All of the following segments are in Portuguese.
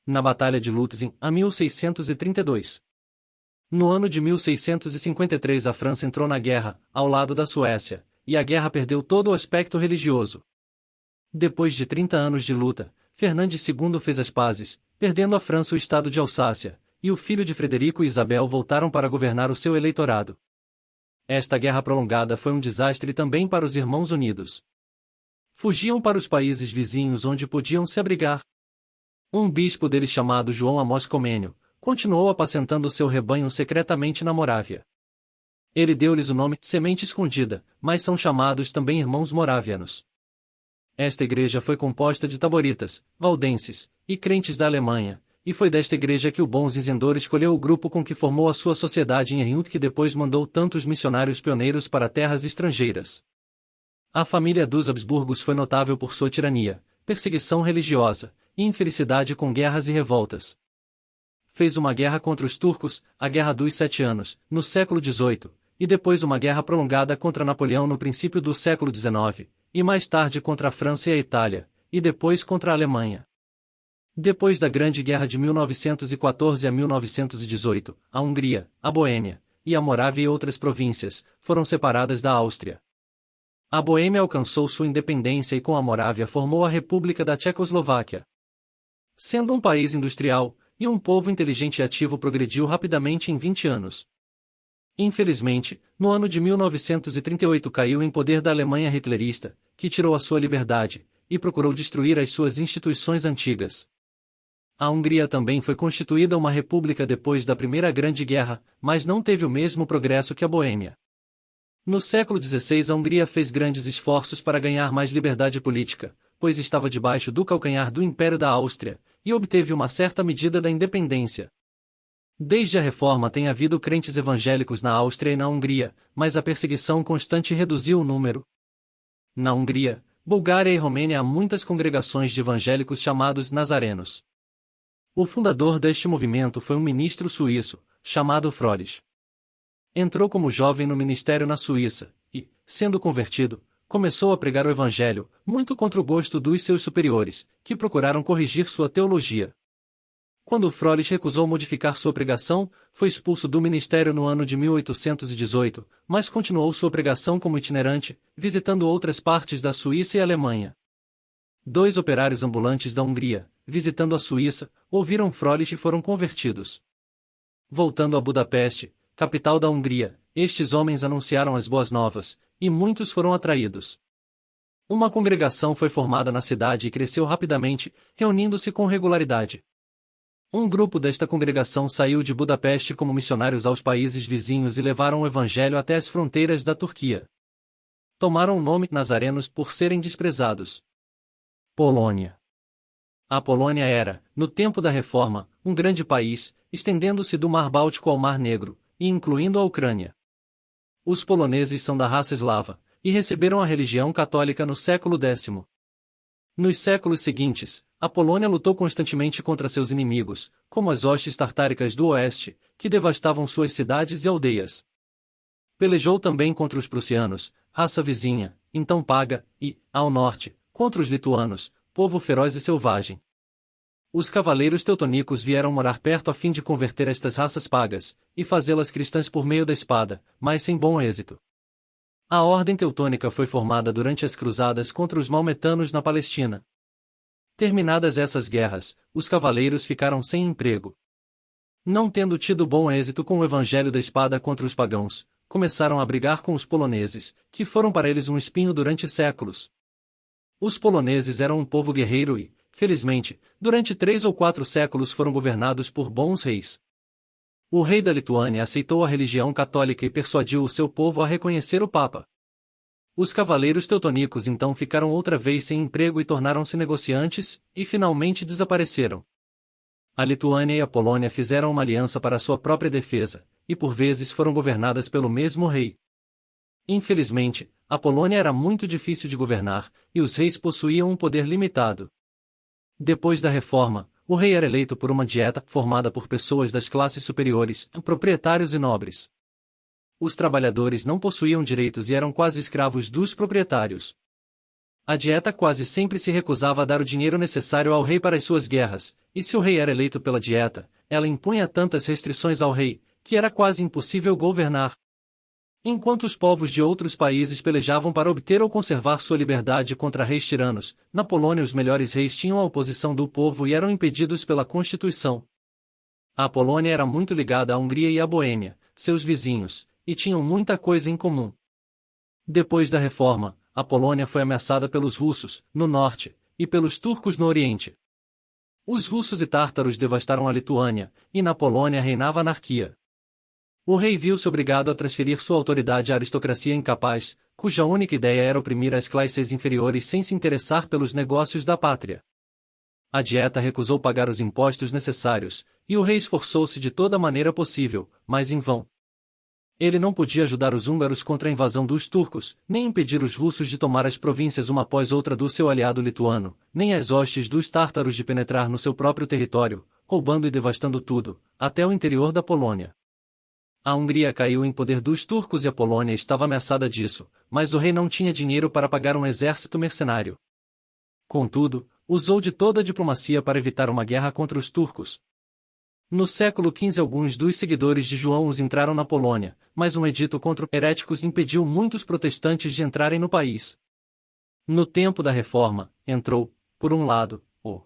na Batalha de Lutzen, a 1632. No ano de 1653 a França entrou na guerra, ao lado da Suécia, e a guerra perdeu todo o aspecto religioso. Depois de 30 anos de luta, Fernandes II fez as pazes, perdendo a França o estado de Alsácia, e o filho de Frederico e Isabel voltaram para governar o seu eleitorado. Esta guerra prolongada foi um desastre também para os Irmãos Unidos. Fugiam para os países vizinhos onde podiam se abrigar. Um bispo deles chamado João Amós Comênio, continuou apacentando seu rebanho secretamente na Morávia. Ele deu-lhes o nome Semente Escondida, mas são chamados também Irmãos Moravianos. Esta igreja foi composta de taboritas, valdenses e crentes da Alemanha, e foi desta igreja que o bom Zinzendorf escolheu o grupo com que formou a sua sociedade em Erhut, que depois mandou tantos missionários pioneiros para terras estrangeiras. A família dos Habsburgos foi notável por sua tirania, perseguição religiosa e infelicidade com guerras e revoltas. Fez uma guerra contra os turcos, a Guerra dos 7 Anos, no século XVIII, e depois uma guerra prolongada contra Napoleão no princípio do século XIX, e mais tarde contra a França e a Itália, e depois contra a Alemanha. Depois da Grande Guerra de 1914 a 1918, a Hungria, a Boêmia, e a Morávia e outras províncias, foram separadas da Áustria. A Boêmia alcançou sua independência e com a Morávia formou a República da Tchecoslováquia. Sendo um país industrial, e um povo inteligente e ativo, progrediu rapidamente em 20 anos. Infelizmente, no ano de 1938 caiu em poder da Alemanha hitlerista, que tirou a sua liberdade, e procurou destruir as suas instituições antigas. A Hungria também foi constituída uma república depois da Primeira Grande Guerra, mas não teve o mesmo progresso que a Boêmia. No século XVI a Hungria fez grandes esforços para ganhar mais liberdade política, pois estava debaixo do calcanhar do Império da Áustria, e obteve uma certa medida da independência. Desde a Reforma tem havido crentes evangélicos na Áustria e na Hungria, mas a perseguição constante reduziu o número. Na Hungria, Bulgária e Romênia há muitas congregações de evangélicos chamados nazarenos. O fundador deste movimento foi um ministro suíço, chamado Froelich. Entrou como jovem no ministério na Suíça, e, sendo convertido, começou a pregar o evangelho, muito contra o gosto dos seus superiores, que procuraram corrigir sua teologia. Quando Froelich recusou modificar sua pregação, foi expulso do ministério no ano de 1818, mas continuou sua pregação como itinerante, visitando outras partes da Suíça e Alemanha. 2 operários ambulantes da Hungria, visitando a Suíça, ouviram Froelich e foram convertidos. Voltando a Budapeste, capital da Hungria, estes homens anunciaram as boas novas, e muitos foram atraídos. Uma congregação foi formada na cidade e cresceu rapidamente, reunindo-se com regularidade. Um grupo desta congregação saiu de Budapeste como missionários aos países vizinhos e levaram o evangelho até as fronteiras da Turquia. Tomaram o nome nazarenos por serem desprezados. Polônia. A Polônia era, no tempo da Reforma, um grande país, estendendo-se do Mar Báltico ao Mar Negro, e incluindo a Ucrânia. Os poloneses são da raça eslava, e receberam a religião católica no século X. Nos séculos seguintes, a Polônia lutou constantemente contra seus inimigos, como as hostes tartáricas do oeste, que devastavam suas cidades e aldeias. Pelejou também contra os prussianos, raça vizinha, então paga, e, ao norte, contra os lituanos, povo feroz e selvagem. Os cavaleiros teutonicos vieram morar perto a fim de converter estas raças pagas, e fazê-las cristãs por meio da espada, mas sem bom êxito. A Ordem Teutônica foi formada durante as cruzadas contra os maometanos na Palestina. Terminadas essas guerras, os cavaleiros ficaram sem emprego. Não tendo tido bom êxito com o evangelho da espada contra os pagãos, começaram a brigar com os poloneses, que foram para eles um espinho durante séculos. Os poloneses eram um povo guerreiro e, felizmente, durante 3 ou 4 séculos foram governados por bons reis. O rei da Lituânia aceitou a religião católica e persuadiu o seu povo a reconhecer o Papa. Os cavaleiros teutonicos então ficaram outra vez sem emprego e tornaram-se negociantes, e finalmente desapareceram. A Lituânia e a Polônia fizeram uma aliança para sua própria defesa, e por vezes foram governadas pelo mesmo rei. Infelizmente, a Polônia era muito difícil de governar, e os reis possuíam um poder limitado. Depois da reforma, o rei era eleito por uma dieta formada por pessoas das classes superiores, proprietários e nobres. Os trabalhadores não possuíam direitos e eram quase escravos dos proprietários. A Dieta quase sempre se recusava a dar o dinheiro necessário ao rei para as suas guerras, e se o rei era eleito pela Dieta, ela impunha tantas restrições ao rei, que era quase impossível governar. Enquanto os povos de outros países pelejavam para obter ou conservar sua liberdade contra reis tiranos, na Polônia os melhores reis tinham a oposição do povo e eram impedidos pela Constituição. A Polônia era muito ligada à Hungria e à Boêmia, seus vizinhos, e tinham muita coisa em comum. Depois da reforma, a Polônia foi ameaçada pelos russos, no norte, e pelos turcos no oriente. Os russos e tártaros devastaram a Lituânia, e na Polônia reinava anarquia. O rei viu-se obrigado a transferir sua autoridade à aristocracia incapaz, cuja única ideia era oprimir as classes inferiores sem se interessar pelos negócios da pátria. A Dieta recusou pagar os impostos necessários, e o rei esforçou-se de toda maneira possível, mas em vão. Ele não podia ajudar os húngaros contra a invasão dos turcos, nem impedir os russos de tomar as províncias uma após outra do seu aliado lituano, nem as hostes dos tártaros de penetrar no seu próprio território, roubando e devastando tudo, até o interior da Polônia. A Hungria caiu em poder dos turcos e a Polônia estava ameaçada disso, mas o rei não tinha dinheiro para pagar um exército mercenário. Contudo, usou de toda a diplomacia para evitar uma guerra contra os turcos. No século XV alguns dos seguidores de João Hus entraram na Polônia, mas um edito contra heréticos impediu muitos protestantes de entrarem no país. No tempo da Reforma, entrou, por um lado, o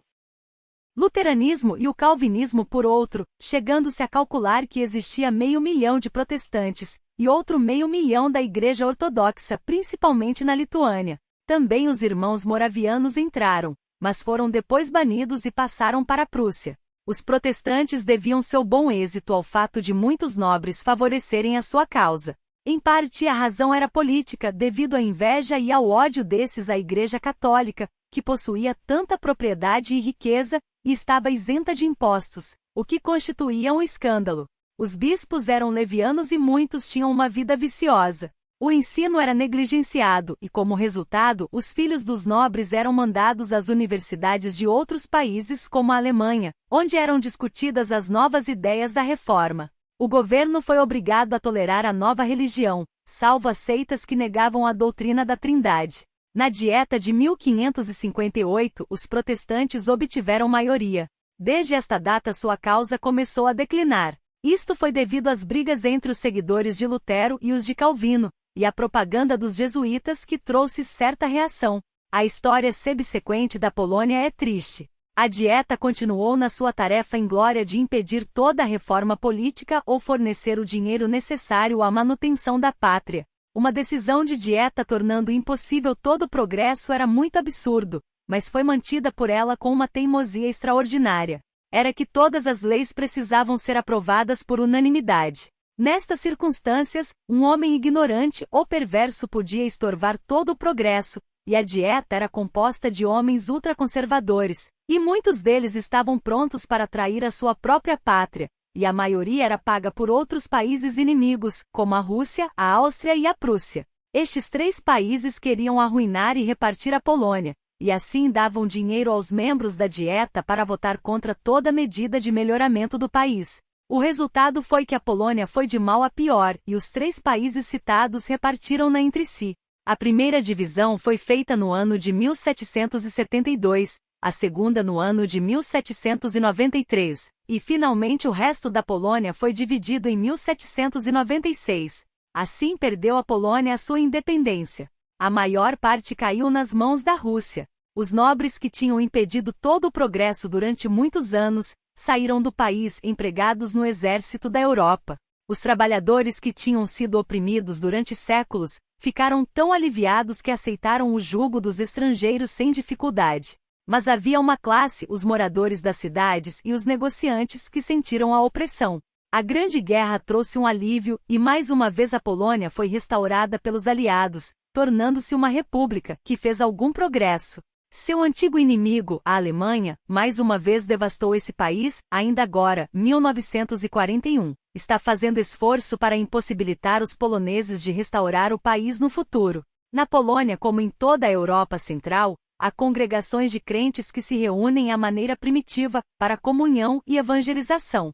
luteranismo e o calvinismo por outro, chegando-se a calcular que existia 500.000 de protestantes, e outro 500.000 da Igreja Ortodoxa, principalmente na Lituânia. Também os irmãos moravianos entraram, mas foram depois banidos e passaram para a Prússia. Os protestantes deviam seu bom êxito ao fato de muitos nobres favorecerem a sua causa. Em parte a razão era política, devido à inveja e ao ódio desses à Igreja Católica, que possuía tanta propriedade e riqueza, e estava isenta de impostos, o que constituía um escândalo. Os bispos eram levianos e muitos tinham uma vida viciosa. O ensino era negligenciado e, como resultado, os filhos dos nobres eram mandados às universidades de outros países como a Alemanha, onde eram discutidas as novas ideias da reforma. O governo foi obrigado a tolerar a nova religião, salvo as seitas que negavam a doutrina da Trindade. Na Dieta de 1558, os protestantes obtiveram maioria. Desde esta data sua causa começou a declinar. Isto foi devido às brigas entre os seguidores de Lutero e os de Calvino, e à propaganda dos jesuítas que trouxe certa reação. A história subsequente da Polônia é triste. A Dieta continuou na sua tarefa inglória de impedir toda a reforma política ou fornecer o dinheiro necessário à manutenção da pátria. Uma decisão de Dieta tornando impossível todo o progresso era muito absurdo, mas foi mantida por ela com uma teimosia extraordinária. Era que todas as leis precisavam ser aprovadas por unanimidade. Nestas circunstâncias, um homem ignorante ou perverso podia estorvar todo o progresso, e a Dieta era composta de homens ultraconservadores, e muitos deles estavam prontos para trair a sua própria pátria, e a maioria era paga por outros países inimigos, como a Rússia, a Áustria e a Prússia. Estes três países queriam arruinar e repartir a Polônia, e assim davam dinheiro aos membros da Dieta para votar contra toda medida de melhoramento do país. O resultado foi que a Polônia foi de mal a pior, e os três países citados repartiram-na entre si. A primeira divisão foi feita no ano de 1772, a segunda no ano de 1793, e finalmente o resto da Polônia foi dividido em 1796. Assim perdeu a Polônia a sua independência. A maior parte caiu nas mãos da Rússia. Os nobres que tinham impedido todo o progresso durante muitos anos, saíram do país empregados no exército da Europa. Os trabalhadores que tinham sido oprimidos durante séculos, ficaram tão aliviados que aceitaram o jugo dos estrangeiros sem dificuldade. Mas havia uma classe, os moradores das cidades e os negociantes, que sentiram a opressão. A Grande Guerra trouxe um alívio e mais uma vez a Polônia foi restaurada pelos aliados, tornando-se uma república que fez algum progresso. Seu antigo inimigo, a Alemanha, mais uma vez devastou esse país, ainda agora, 1941. Está fazendo esforço para impossibilitar os poloneses de restaurar o país no futuro. Na Polônia, como em toda a Europa Central, há congregações de crentes que se reúnem à maneira primitiva, para comunhão e evangelização.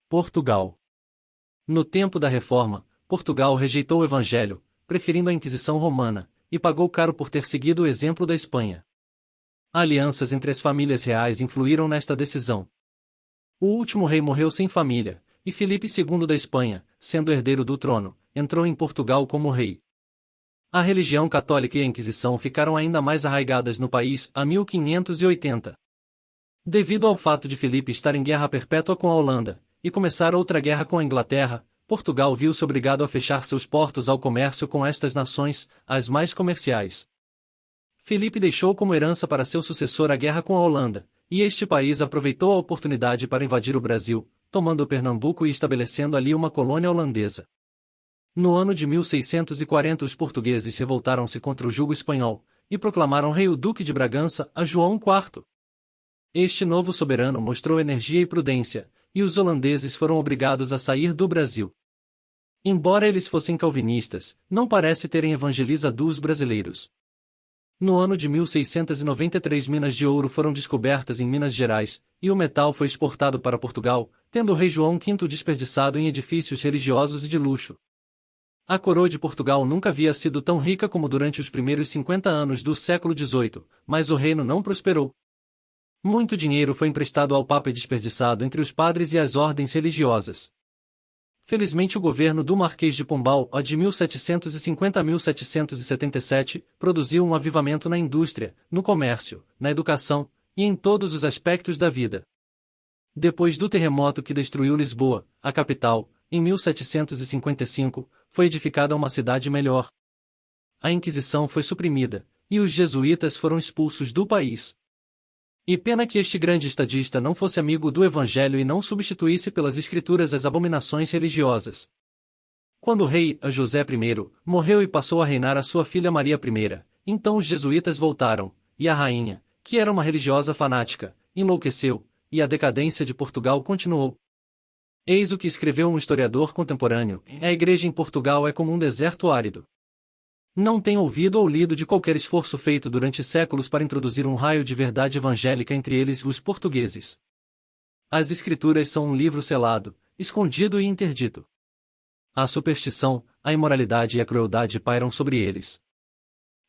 Portugal. No tempo da Reforma, Portugal rejeitou o Evangelho, preferindo a Inquisição Romana, e pagou caro por ter seguido o exemplo da Espanha. Alianças entre as famílias reais influíram nesta decisão. O último rei morreu sem família, e Filipe II da Espanha, sendo herdeiro do trono, entrou em Portugal como rei. A religião católica e a Inquisição ficaram ainda mais arraigadas no país a 1580. Devido ao fato de Filipe estar em guerra perpétua com a Holanda, e começar outra guerra com a Inglaterra, Portugal viu-se obrigado a fechar seus portos ao comércio com estas nações, as mais comerciais. Filipe deixou como herança para seu sucessor a guerra com a Holanda, e este país aproveitou a oportunidade para invadir o Brasil, tomando Pernambuco e estabelecendo ali uma colônia holandesa. No ano de 1640 os portugueses revoltaram-se contra o jugo espanhol, e proclamaram rei o Duque de Bragança a João IV. Este novo soberano mostrou energia e prudência, e os holandeses foram obrigados a sair do Brasil. Embora eles fossem calvinistas, não parece terem evangelizado os brasileiros. No ano de 1693 minas de ouro foram descobertas em Minas Gerais, e o metal foi exportado para Portugal, tendo o rei João V desperdiçado em edifícios religiosos e de luxo. A coroa de Portugal nunca havia sido tão rica como durante os primeiros 50 anos do século XVIII, mas o reino não prosperou. Muito dinheiro foi emprestado ao Papa e desperdiçado entre os padres e as ordens religiosas. Felizmente o governo do Marquês de Pombal, de 1750 a 1777, produziu um avivamento na indústria, no comércio, na educação, e em todos os aspectos da vida. Depois do terremoto que destruiu Lisboa, a capital, em 1755, foi edificada uma cidade melhor. A Inquisição foi suprimida, e os jesuítas foram expulsos do país. E pena que este grande estadista não fosse amigo do Evangelho e não substituísse pelas Escrituras as abominações religiosas. Quando o rei, José I, morreu e passou a reinar a sua filha Maria I, então os jesuítas voltaram, e a rainha, que era uma religiosa fanática, enlouqueceu, e a decadência de Portugal continuou. Eis o que escreveu um historiador contemporâneo: a igreja em Portugal é como um deserto árido. Não tem ouvido ou lido de qualquer esforço feito durante séculos para introduzir um raio de verdade evangélica entre eles os portugueses. As Escrituras são um livro selado, escondido e interdito. A superstição, a imoralidade e a crueldade pairam sobre eles.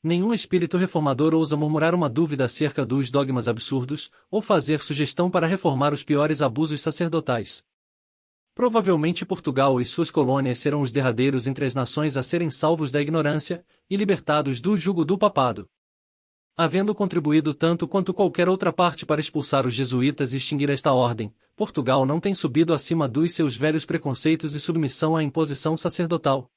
Nenhum espírito reformador ousa murmurar uma dúvida acerca dos dogmas absurdos, ou fazer sugestão para reformar os piores abusos sacerdotais. Provavelmente Portugal e suas colônias serão os derradeiros entre as nações a serem salvos da ignorância e libertados do jugo do papado. Havendo contribuído tanto quanto qualquer outra parte para expulsar os jesuítas e extinguir esta ordem, Portugal não tem subido acima dos seus velhos preconceitos e submissão à imposição sacerdotal.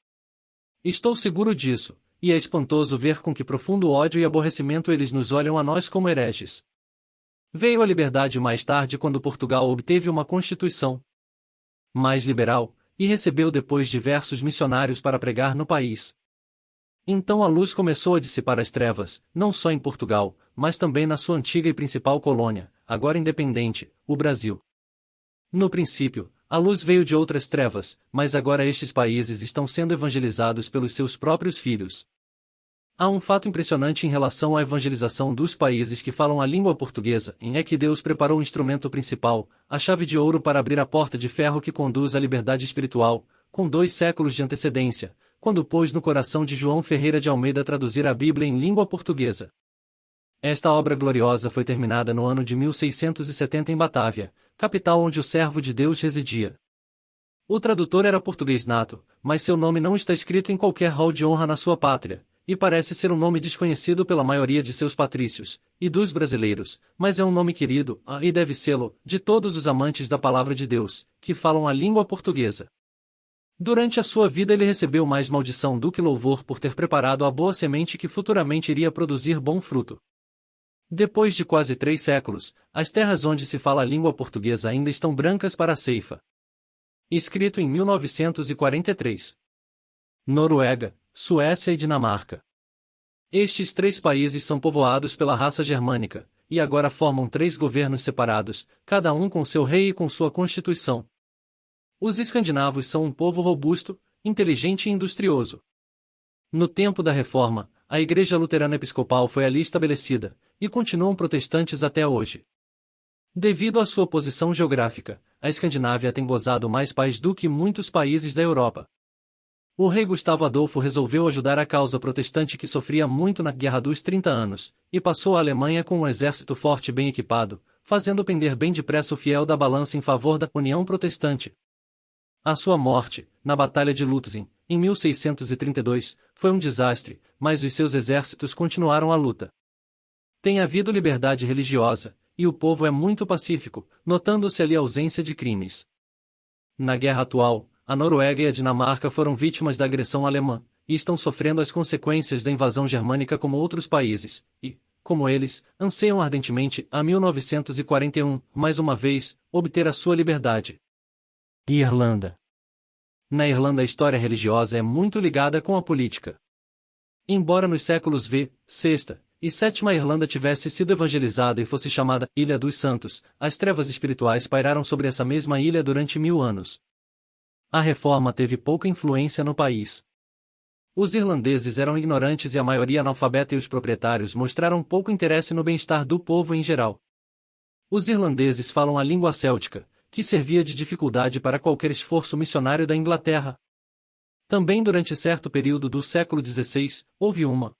Estou seguro disso, e é espantoso ver com que profundo ódio e aborrecimento eles nos olham a nós como hereges. Veio a liberdade mais tarde quando Portugal obteve uma constituição mais liberal, e recebeu depois diversos missionários para pregar no país. Então a luz começou a dissipar as trevas, não só em Portugal, mas também na sua antiga e principal colônia, agora independente, o Brasil. No princípio, a luz veio de outras trevas, mas agora estes países estão sendo evangelizados pelos seus próprios filhos. Há um fato impressionante em relação à evangelização dos países que falam a língua portuguesa, é que Deus preparou o instrumento principal, a chave de ouro para abrir a porta de ferro que conduz à liberdade espiritual, com 2 séculos de antecedência, quando pôs no coração de João Ferreira de Almeida traduzir a Bíblia em língua portuguesa. Esta obra gloriosa foi terminada no ano de 1670 em Batávia, capital onde o servo de Deus residia. O tradutor era português nato, mas seu nome não está escrito em qualquer hall de honra na sua pátria, e parece ser um nome desconhecido pela maioria de seus patrícios, e dos brasileiros, mas é um nome querido, e deve sê-lo, de todos os amantes da palavra de Deus, que falam a língua portuguesa. Durante a sua vida ele recebeu mais maldição do que louvor por ter preparado a boa semente que futuramente iria produzir bom fruto. Depois de quase 3 séculos, as terras onde se fala a língua portuguesa ainda estão brancas para a ceifa. Escrito em 1943. Noruega, Suécia e Dinamarca. Estes 3 países são povoados pela raça germânica, e agora formam 3 governos separados, cada um com seu rei e com sua constituição. Os escandinavos são um povo robusto, inteligente e industrioso. No tempo da Reforma, a Igreja Luterana Episcopal foi ali estabelecida, e continuam protestantes até hoje. Devido à sua posição geográfica, a Escandinávia tem gozado mais paz do que muitos países da Europa. O rei Gustavo Adolfo resolveu ajudar a causa protestante que sofria muito na Guerra dos 30 Anos, e passou a Alemanha com um exército forte e bem equipado, fazendo pender bem depressa o fiel da balança em favor da União Protestante. A sua morte, na Batalha de Lutzen, em 1632, foi um desastre, mas os seus exércitos continuaram a luta. Tem havido liberdade religiosa, e o povo é muito pacífico, notando-se ali a ausência de crimes. Na guerra atual, a Noruega e a Dinamarca foram vítimas da agressão alemã, e estão sofrendo as consequências da invasão germânica como outros países, e, como eles, anseiam ardentemente a 1941, mais uma vez, obter a sua liberdade. Irlanda. Na Irlanda a história religiosa é muito ligada com a política. Embora nos séculos VI e VII a Irlanda tivesse sido evangelizada e fosse chamada Ilha dos Santos, as trevas espirituais pairaram sobre essa mesma ilha durante 1000 anos. A reforma teve pouca influência no país. Os irlandeses eram ignorantes e a maioria analfabeta e os proprietários mostraram pouco interesse no bem-estar do povo em geral. Os irlandeses falam a língua céltica, que servia de dificuldade para qualquer esforço missionário da Inglaterra. Também durante certo período do século XVI, houve uma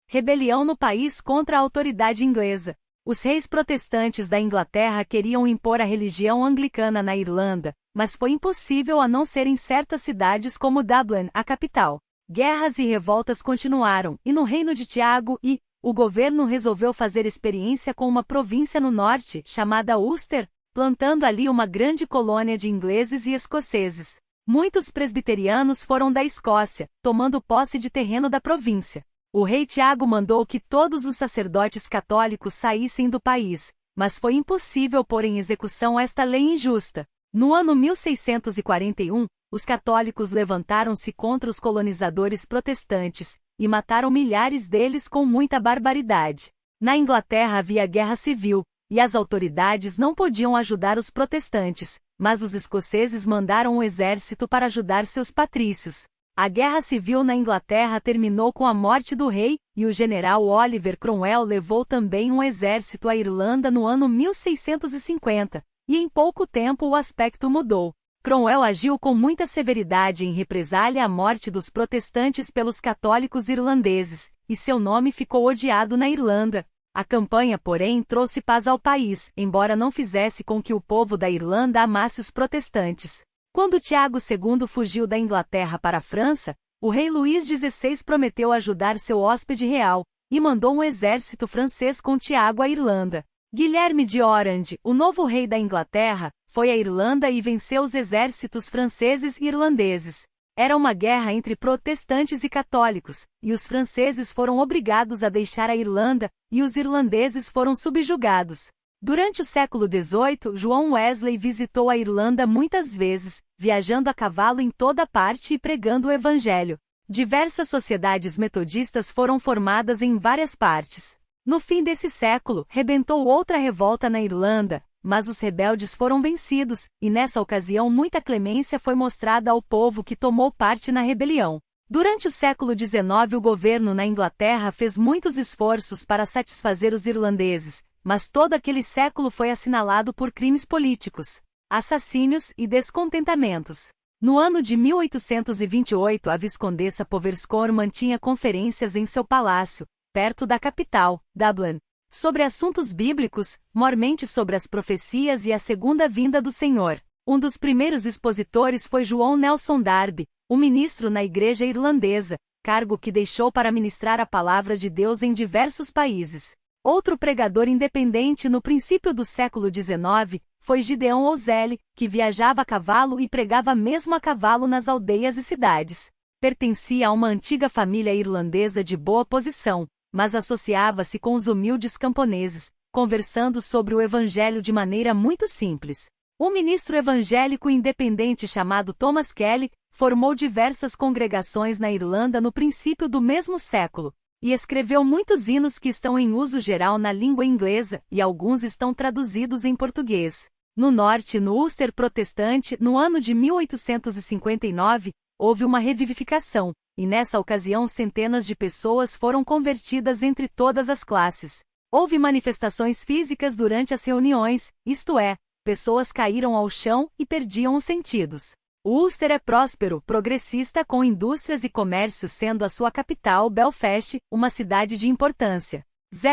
rebelião no país contra a autoridade inglesa. Os reis protestantes da Inglaterra queriam impor a religião anglicana na Irlanda, mas foi impossível a não ser em certas cidades como Dublin, a capital. Guerras e revoltas continuaram, e no reino de Tiago o governo resolveu fazer experiência com uma província no norte, chamada Ulster, plantando ali uma grande colônia de ingleses e escoceses. Muitos presbiterianos foram da Escócia, tomando posse de terreno da província. O rei Tiago mandou que todos os sacerdotes católicos saíssem do país, mas foi impossível pôr em execução esta lei injusta. No ano 1641, os católicos levantaram-se contra os colonizadores protestantes, e mataram milhares deles com muita barbaridade. Na Inglaterra havia guerra civil, e as autoridades não podiam ajudar os protestantes, mas os escoceses mandaram um exército para ajudar seus patrícios. A guerra civil na Inglaterra terminou com a morte do rei, e o general Oliver Cromwell levou também um exército à Irlanda no ano 1650, e em pouco tempo o aspecto mudou. Cromwell agiu com muita severidade em represália à morte dos protestantes pelos católicos irlandeses, e seu nome ficou odiado na Irlanda. A campanha, porém, trouxe paz ao país, embora não fizesse com que o povo da Irlanda amasse os protestantes. Quando Tiago II fugiu da Inglaterra para a França, o rei Luís XVI prometeu ajudar seu hóspede real, e mandou um exército francês com Tiago à Irlanda. Guilherme de Orange, o novo rei da Inglaterra, foi à Irlanda e venceu os exércitos franceses e irlandeses. Era uma guerra entre protestantes e católicos, e os franceses foram obrigados a deixar a Irlanda, e os irlandeses foram subjugados. Durante o século XVIII, João Wesley visitou a Irlanda muitas vezes, viajando a cavalo em toda parte e pregando o Evangelho. Diversas sociedades metodistas foram formadas em várias partes. No fim desse século, rebentou outra revolta na Irlanda, mas os rebeldes foram vencidos, e nessa ocasião muita clemência foi mostrada ao povo que tomou parte na rebelião. Durante o século XIX o governo na Inglaterra fez muitos esforços para satisfazer os irlandeses, mas todo aquele século foi assinalado por crimes políticos, assassínios e descontentamentos. No ano de 1828 a viscondessa Poverscourt mantinha conferências em seu palácio, perto da capital, Dublin, sobre assuntos bíblicos, mormente sobre as profecias e a segunda vinda do Senhor. Um dos primeiros expositores foi João Nelson Darby, um ministro na igreja irlandesa, cargo que deixou para ministrar a palavra de Deus em diversos países. Outro pregador independente no princípio do século XIX foi Gideon Ozelle, que viajava a cavalo e pregava mesmo a cavalo nas aldeias e cidades. Pertencia a uma antiga família irlandesa de boa posição, mas associava-se com os humildes camponeses, conversando sobre o Evangelho de maneira muito simples. Um ministro evangélico independente chamado Thomas Kelly formou diversas congregações na Irlanda no princípio do mesmo século, e escreveu muitos hinos que estão em uso geral na língua inglesa, e alguns estão traduzidos em português. No norte, no Ulster protestante, no ano de 1859, houve uma revivificação, e nessa ocasião centenas de pessoas foram convertidas entre todas as classes. Houve manifestações físicas durante as reuniões, isto é, pessoas caíram ao chão e perdiam os sentidos. O Ulster é próspero, progressista com indústrias e comércio sendo a sua capital Belfast, uma cidade de importância.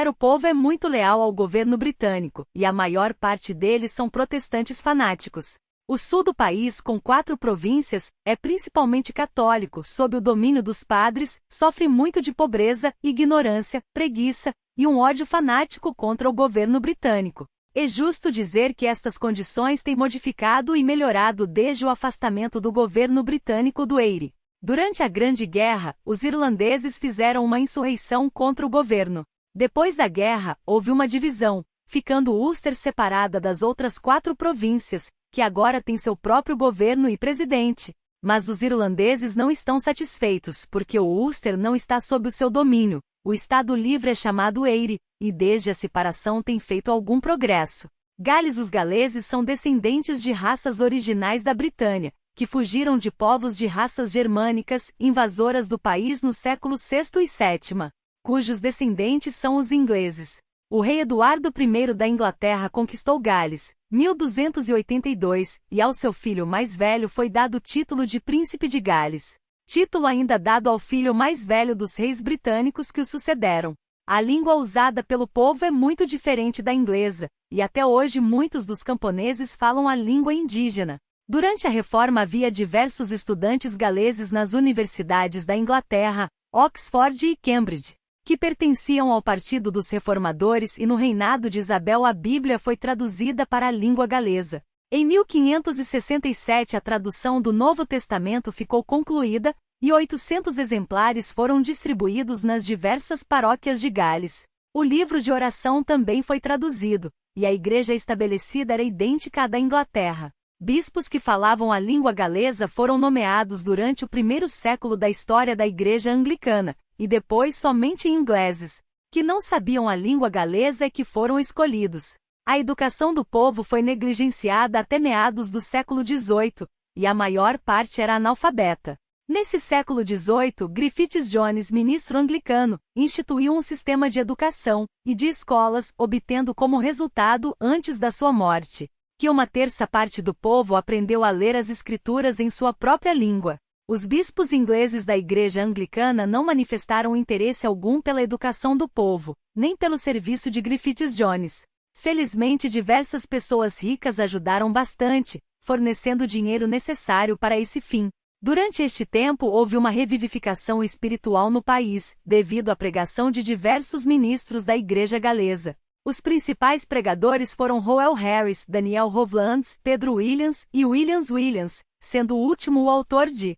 O povo é muito leal ao governo britânico, e a maior parte deles são protestantes fanáticos. O sul do país, com 4 províncias, é principalmente católico, sob o domínio dos padres, sofre muito de pobreza, ignorância, preguiça e um ódio fanático contra o governo britânico. É justo dizer que estas condições têm modificado e melhorado desde o afastamento do governo britânico do Eire. Durante a Grande Guerra, os irlandeses fizeram uma insurreição contra o governo. Depois da guerra, houve uma divisão, ficando Ulster separada das outras 4 províncias, que agora tem seu próprio governo e presidente. Mas os irlandeses não estão satisfeitos porque o Ulster não está sob o seu domínio. O Estado Livre é chamado Eire, e desde a separação tem feito algum progresso. Gales. Os galeses são descendentes de raças originais da Britânia, que fugiram de povos de raças germânicas, invasoras do país no século VI e VII, cujos descendentes são os ingleses. O rei Eduardo I da Inglaterra conquistou Gales, 1282, e ao seu filho mais velho foi dado o título de Príncipe de Gales. Título ainda dado ao filho mais velho dos reis britânicos que o sucederam. A língua usada pelo povo é muito diferente da inglesa, e até hoje muitos dos camponeses falam a língua indígena. Durante a Reforma havia diversos estudantes galeses nas universidades da Inglaterra, Oxford e Cambridge, que pertenciam ao Partido dos Reformadores, e no reinado de Isabel a Bíblia foi traduzida para a língua galesa. Em 1567 a tradução do Novo Testamento ficou concluída, e 800 exemplares foram distribuídos nas diversas paróquias de Gales. O livro de oração também foi traduzido, e a igreja estabelecida era idêntica à da Inglaterra. Bispos que falavam a língua galesa foram nomeados durante o primeiro século da história da igreja anglicana, e depois somente ingleses, que não sabiam a língua galesa, que foram escolhidos. A educação do povo foi negligenciada até meados do século XVIII, e a maior parte era analfabeta. Nesse século XVIII, Griffiths Jones, ministro anglicano, instituiu um sistema de educação e de escolas, obtendo como resultado, antes da sua morte, que 1/3 parte do povo aprendeu a ler as escrituras em sua própria língua. Os bispos ingleses da igreja anglicana não manifestaram interesse algum pela educação do povo, nem pelo serviço de Griffiths Jones. Felizmente, diversas pessoas ricas ajudaram bastante, fornecendo o dinheiro necessário para esse fim. Durante este tempo houve uma revivificação espiritual no país, devido à pregação de diversos ministros da igreja galesa. Os principais pregadores foram Roel Harris, Daniel Hovlands, Pedro Williams e Williams, sendo o último o autor de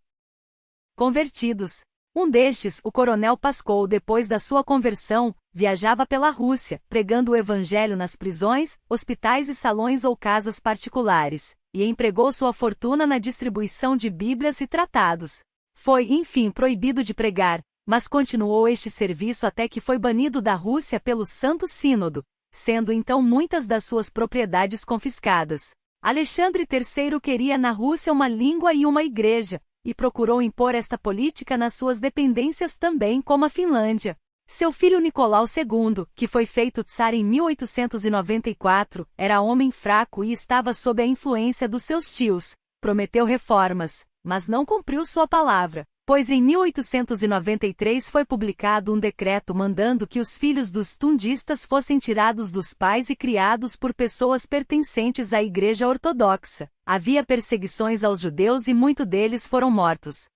Convertidos. Um destes, o coronel Pascoe, depois da sua conversão, viajava pela Rússia, pregando o evangelho nas prisões, hospitais e salões ou casas particulares, e empregou sua fortuna na distribuição de bíblias e tratados. Foi, enfim, proibido de pregar, mas continuou este serviço até que foi banido da Rússia pelo Santo Sínodo, sendo então muitas das suas propriedades confiscadas. Alexandre III queria na Rússia uma língua e uma igreja, e procurou impor esta política nas suas dependências também, como a Finlândia. Seu filho Nicolau II, que foi feito tsar em 1894, era homem fraco e estava sob a influência dos seus tios. Prometeu reformas, mas não cumpriu sua palavra, pois em 1893 foi publicado um decreto mandando que os filhos dos tundistas fossem tirados dos pais e criados por pessoas pertencentes à Igreja Ortodoxa. Havia perseguições aos judeus e muitos deles foram mortos.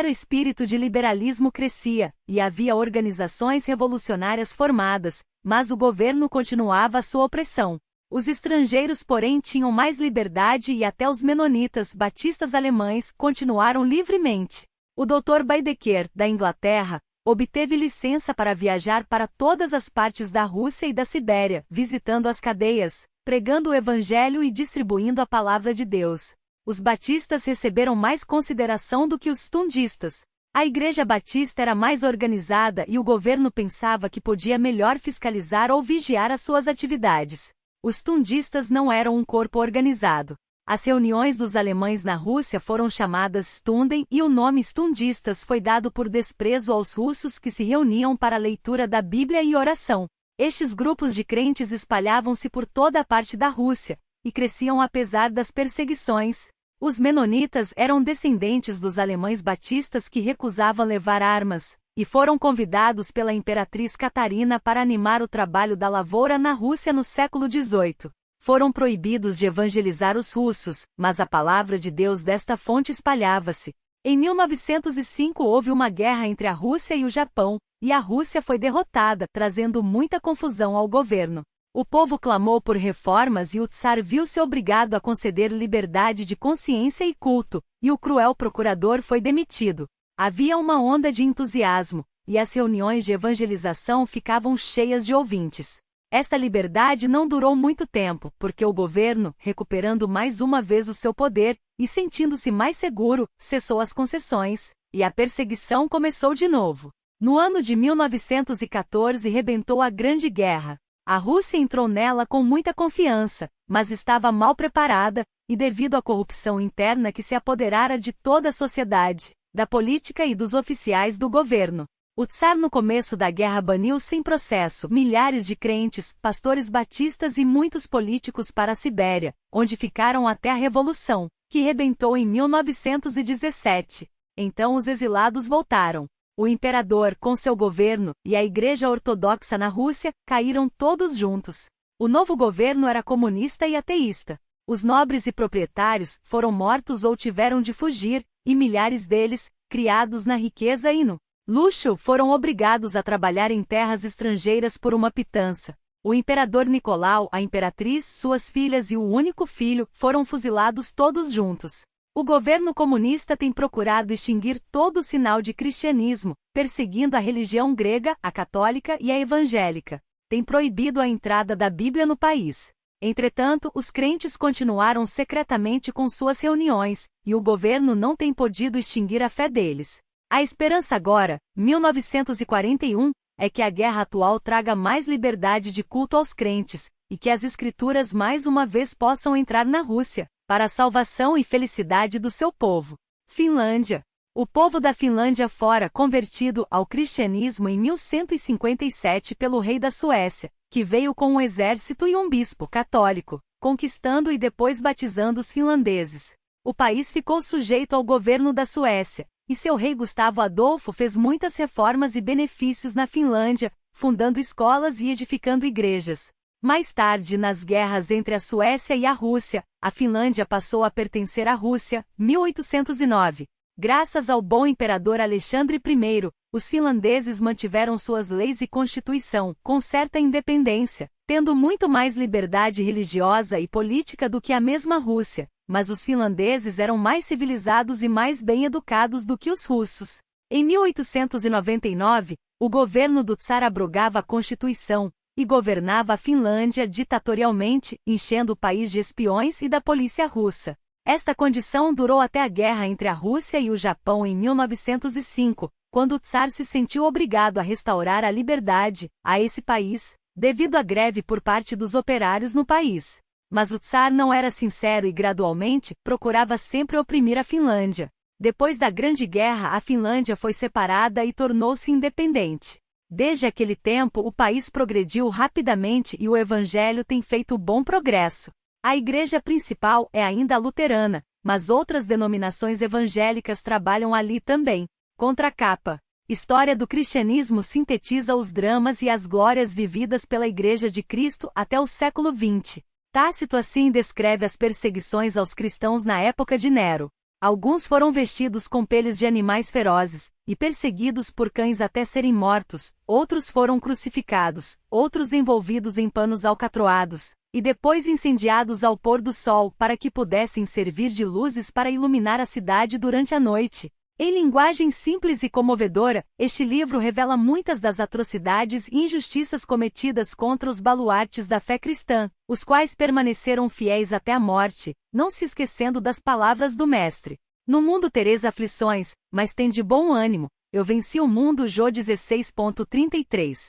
Espírito de liberalismo crescia, e havia organizações revolucionárias formadas, mas o governo continuava a sua opressão. Os estrangeiros, porém, tinham mais liberdade e até os menonitas batistas alemães continuaram livremente. O Dr. Baedeker, da Inglaterra, obteve licença para viajar para todas as partes da Rússia e da Sibéria, visitando as cadeias, pregando o evangelho e distribuindo a palavra de Deus. Os batistas receberam mais consideração do que os tundistas. A igreja batista era mais organizada e o governo pensava que podia melhor fiscalizar ou vigiar as suas atividades. Os tundistas não eram um corpo organizado. As reuniões dos alemães na Rússia foram chamadas Stunden e o nome Stundistas foi dado por desprezo aos russos que se reuniam para a leitura da Bíblia e oração. Estes grupos de crentes espalhavam-se por toda a parte da Rússia, e cresciam apesar das perseguições. Os menonitas eram descendentes dos alemães batistas que recusavam levar armas, e foram convidados pela imperatriz Catarina para animar o trabalho da lavoura na Rússia no século XVIII. Foram proibidos de evangelizar os russos, mas a palavra de Deus desta fonte espalhava-se. Em 1905 houve uma guerra entre a Rússia e o Japão, e a Rússia foi derrotada, trazendo muita confusão ao governo. O povo clamou por reformas e o czar viu-se obrigado a conceder liberdade de consciência e culto, e o cruel procurador foi demitido. Havia uma onda de entusiasmo, e as reuniões de evangelização ficavam cheias de ouvintes. Esta liberdade não durou muito tempo, porque o governo, recuperando mais uma vez o seu poder, e sentindo-se mais seguro, cessou as concessões, e a perseguição começou de novo. No ano de 1914 rebentou a Grande Guerra. A Rússia entrou nela com muita confiança, mas estava mal preparada, e devido à corrupção interna que se apoderara de toda a sociedade, da política e dos oficiais do governo. O czar no começo da guerra baniu sem processo milhares de crentes, pastores batistas e muitos políticos para a Sibéria, onde ficaram até a Revolução, que rebentou em 1917. Então os exilados voltaram. O imperador, com seu governo, e a Igreja Ortodoxa na Rússia, caíram todos juntos. O novo governo era comunista e ateísta. Os nobres e proprietários foram mortos ou tiveram de fugir, e milhares deles, criados na riqueza e no luxo, foram obrigados a trabalhar em terras estrangeiras por uma pitança. O imperador Nicolau, a imperatriz, suas filhas e o único filho, foram fuzilados todos juntos. O governo comunista tem procurado extinguir todo sinal de cristianismo, perseguindo a religião grega, a católica e a evangélica. Tem proibido a entrada da Bíblia no país. Entretanto, os crentes continuaram secretamente com suas reuniões, e o governo não tem podido extinguir a fé deles. A esperança agora, 1941, é que a guerra atual traga mais liberdade de culto aos crentes, e que as escrituras mais uma vez possam entrar na Rússia, para a salvação e felicidade do seu povo. Finlândia. O povo da Finlândia fora convertido ao cristianismo em 1157 pelo rei da Suécia, que veio com um exército e um bispo católico, conquistando e depois batizando os finlandeses. O país ficou sujeito ao governo da Suécia, e seu rei Gustavo Adolfo fez muitas reformas e benefícios na Finlândia, fundando escolas e edificando igrejas. Mais tarde, nas guerras entre a Suécia e a Rússia, a Finlândia passou a pertencer à Rússia, 1809. Graças ao bom imperador Alexandre I, os finlandeses mantiveram suas leis e constituição, com certa independência, tendo muito mais liberdade religiosa e política do que a mesma Rússia, mas os finlandeses eram mais civilizados e mais bem educados do que os russos. Em 1899, o governo do czar abrogava a constituição, e governava a Finlândia ditatorialmente, enchendo o país de espiões e da polícia russa. Esta condição durou até a guerra entre a Rússia e o Japão em 1905, quando o czar se sentiu obrigado a restaurar a liberdade a esse país, devido à greve por parte dos operários no país. Mas o czar não era sincero e gradualmente procurava sempre oprimir a Finlândia. Depois da Grande Guerra, a Finlândia foi separada e tornou-se independente. Desde aquele tempo o país progrediu rapidamente e o evangelho tem feito bom progresso. A igreja principal é ainda luterana, mas outras denominações evangélicas trabalham ali também. Contracapa. História do cristianismo sintetiza os dramas e as glórias vividas pela Igreja de Cristo até o século XX. Tácito assim descreve as perseguições aos cristãos na época de Nero. Alguns foram vestidos com peles de animais ferozes, e perseguidos por cães até serem mortos, outros foram crucificados, outros envolvidos em panos alcatroados, e depois incendiados ao pôr do sol para que pudessem servir de luzes para iluminar a cidade durante a noite. Em linguagem simples e comovedora, este livro revela muitas das atrocidades e injustiças cometidas contra os baluartes da fé cristã, os quais permaneceram fiéis até a morte, não se esquecendo das palavras do Mestre. No mundo tereis aflições, mas tende bom ânimo, eu venci o mundo. Jó 16.33.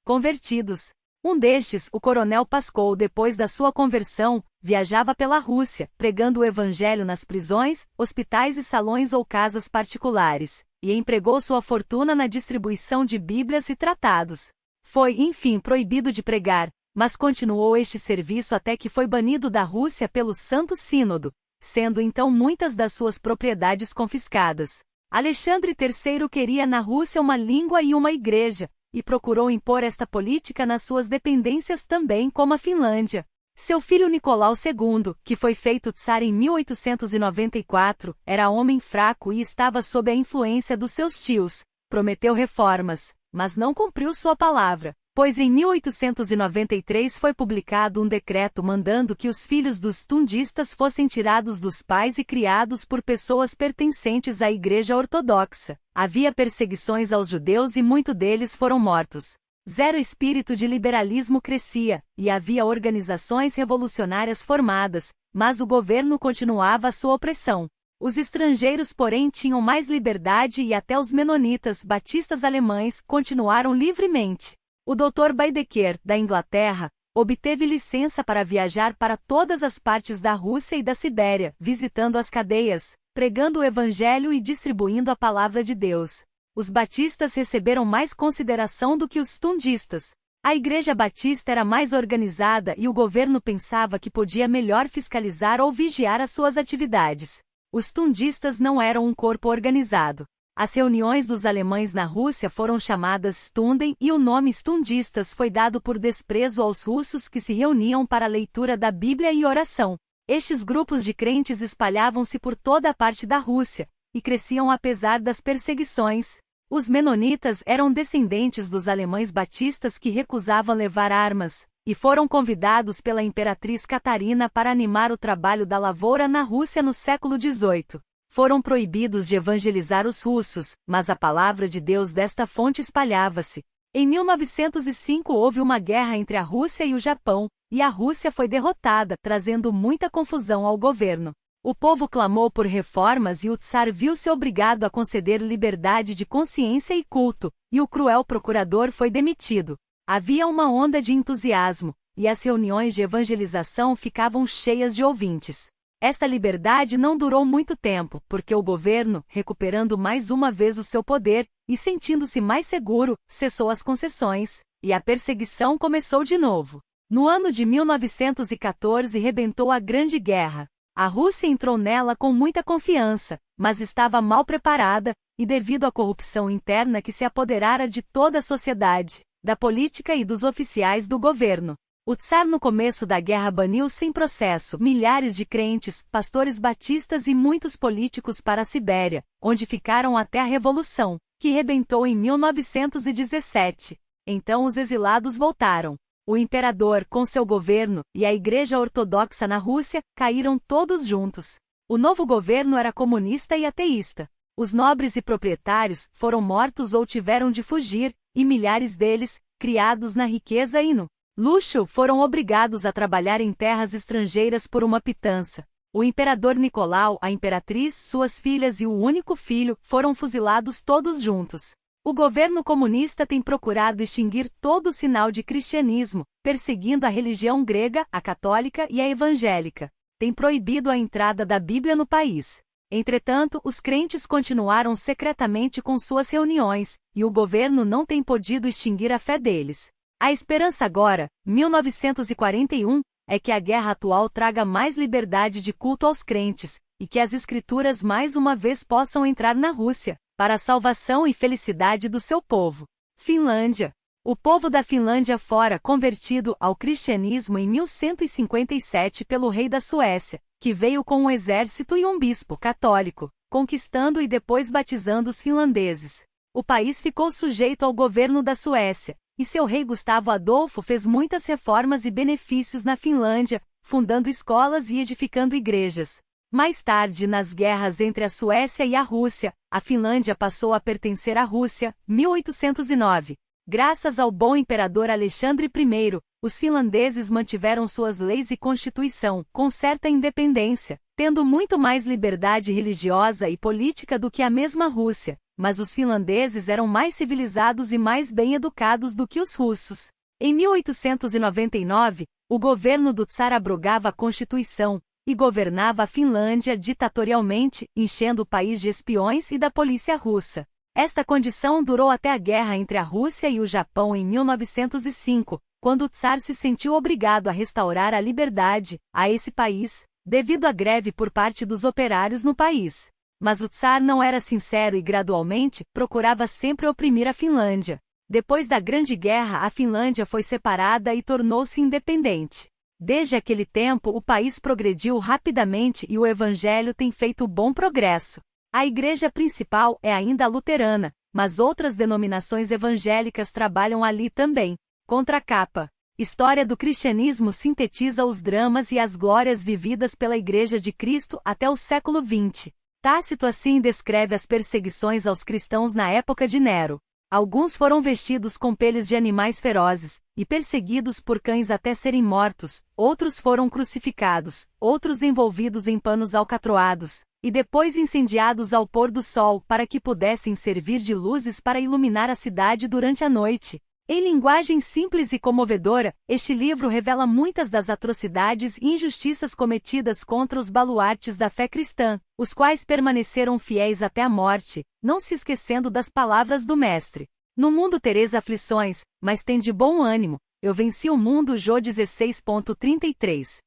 Convertidos. Um destes, o coronel Pascoal, depois da sua conversão, viajava pela Rússia, pregando o evangelho nas prisões, hospitais e salões ou casas particulares, e empregou sua fortuna na distribuição de Bíblias e tratados. Foi, enfim, proibido de pregar, mas continuou este serviço até que foi banido da Rússia pelo Santo Sínodo. sendo então muitas das suas propriedades confiscadas. Alexandre III queria na Rússia uma língua e uma igreja, e procurou impor esta política nas suas dependências também como a Finlândia. Seu filho Nicolau II, que foi feito tsar em 1894, era homem fraco e estava sob a influência dos seus tios. Prometeu reformas, mas não cumpriu sua palavra, pois em 1893 foi publicado um decreto mandando que os filhos dos tundistas fossem tirados dos pais e criados por pessoas pertencentes à Igreja Ortodoxa. Havia perseguições aos judeus e muitos deles foram mortos. Zero espírito de liberalismo crescia, e havia organizações revolucionárias formadas, mas o governo continuava a sua opressão. Os estrangeiros, porém, tinham mais liberdade e até os menonitas batistas alemães continuaram livremente. O Dr. Baedeker, da Inglaterra, obteve licença para viajar para todas as partes da Rússia e da Sibéria, visitando as cadeias, pregando o evangelho e distribuindo a palavra de Deus. Os batistas receberam mais consideração do que os tundistas. A Igreja Batista era mais organizada e o governo pensava que podia melhor fiscalizar ou vigiar as suas atividades. Os tundistas não eram um corpo organizado. As reuniões dos alemães na Rússia foram chamadas Stunden e o nome Stundistas foi dado por desprezo aos russos que se reuniam para a leitura da Bíblia e oração. Estes grupos de crentes espalhavam-se por toda a parte da Rússia, e cresciam apesar das perseguições. Os menonitas eram descendentes dos alemães batistas que recusavam levar armas, e foram convidados pela imperatriz Catarina para animar o trabalho da lavoura na Rússia no século XVIII. Foram proibidos de evangelizar os russos, mas a palavra de Deus desta fonte espalhava-se. Em 1905 houve uma guerra entre a Rússia e o Japão, e a Rússia foi derrotada, trazendo muita confusão ao governo. O povo clamou por reformas e o tsar viu-se obrigado a conceder liberdade de consciência e culto, e o cruel procurador foi demitido. Havia uma onda de entusiasmo, e as reuniões de evangelização ficavam cheias de ouvintes. Esta liberdade não durou muito tempo, porque o governo, recuperando mais uma vez o seu poder, e sentindo-se mais seguro, cessou as concessões, e a perseguição começou de novo. No ano de 1914 rebentou a Grande Guerra. A Rússia entrou nela com muita confiança, mas estava mal preparada, e devido à corrupção interna que se apoderara de toda a sociedade, da política e dos oficiais do governo. O tsar no começo da guerra baniu sem processo milhares de crentes, pastores batistas e muitos políticos para a Sibéria, onde ficaram até a Revolução, que rebentou em 1917. Então os exilados voltaram. O imperador, com seu governo, e a Igreja Ortodoxa na Rússia, caíram todos juntos. O novo governo era comunista e ateísta. Os nobres e proprietários foram mortos ou tiveram de fugir, e milhares deles, criados na riqueza e no luxo, foram obrigados a trabalhar em terras estrangeiras por uma pitança. O imperador Nicolau, a imperatriz, suas filhas e o único filho foram fuzilados todos juntos. O governo comunista tem procurado extinguir todo o sinal de cristianismo, perseguindo a religião grega, a católica e a evangélica. Tem proibido a entrada da Bíblia no país. Entretanto, os crentes continuaram secretamente com suas reuniões, e o governo não tem podido extinguir a fé deles. A esperança agora, 1941, é que a guerra atual traga mais liberdade de culto aos crentes, e que as escrituras mais uma vez possam entrar na Rússia, para a salvação e felicidade do seu povo. Finlândia. O povo da Finlândia fora convertido ao cristianismo em 1157 pelo rei da Suécia, que veio com um exército e um bispo católico, conquistando e depois batizando os finlandeses. O país ficou sujeito ao governo da Suécia, e seu rei Gustavo Adolfo fez muitas reformas e benefícios na Finlândia, fundando escolas e edificando igrejas. Mais tarde, nas guerras entre a Suécia e a Rússia, a Finlândia passou a pertencer à Rússia, 1809. Graças ao bom imperador Alexandre I, os finlandeses mantiveram suas leis e constituição, com certa independência, tendo muito mais liberdade religiosa e política do que a mesma Rússia, mas os finlandeses eram mais civilizados e mais bem educados do que os russos. Em 1899, o governo do tsar abrogava a Constituição, e governava a Finlândia ditatorialmente, enchendo o país de espiões e da polícia russa. Esta condição durou até a guerra entre a Rússia e o Japão em 1905, quando o tsar se sentiu obrigado a restaurar a liberdade a esse país, devido à greve por parte dos operários no país. Mas o Tsar não era sincero e gradualmente procurava sempre oprimir a Finlândia. Depois da Grande Guerra, a Finlândia foi separada e tornou-se independente. Desde aquele tempo, o país progrediu rapidamente e o evangelho tem feito bom progresso. A igreja principal é ainda a luterana, mas outras denominações evangélicas trabalham ali também. Contracapa. História do cristianismo sintetiza os dramas e as glórias vividas pela Igreja de Cristo até o século XX. Tácito assim descreve as perseguições aos cristãos na época de Nero. Alguns foram vestidos com peles de animais ferozes, e perseguidos por cães até serem mortos, outros foram crucificados, outros envolvidos em panos alcatroados, e depois incendiados ao pôr do sol para que pudessem servir de luzes para iluminar a cidade durante a noite. Em linguagem simples e comovedora, este livro revela muitas das atrocidades e injustiças cometidas contra os baluartes da fé cristã, os quais permaneceram fiéis até a morte, não se esquecendo das palavras do Mestre. No mundo tereis aflições, mas tende bom ânimo, eu venci o mundo. Jó 16.33.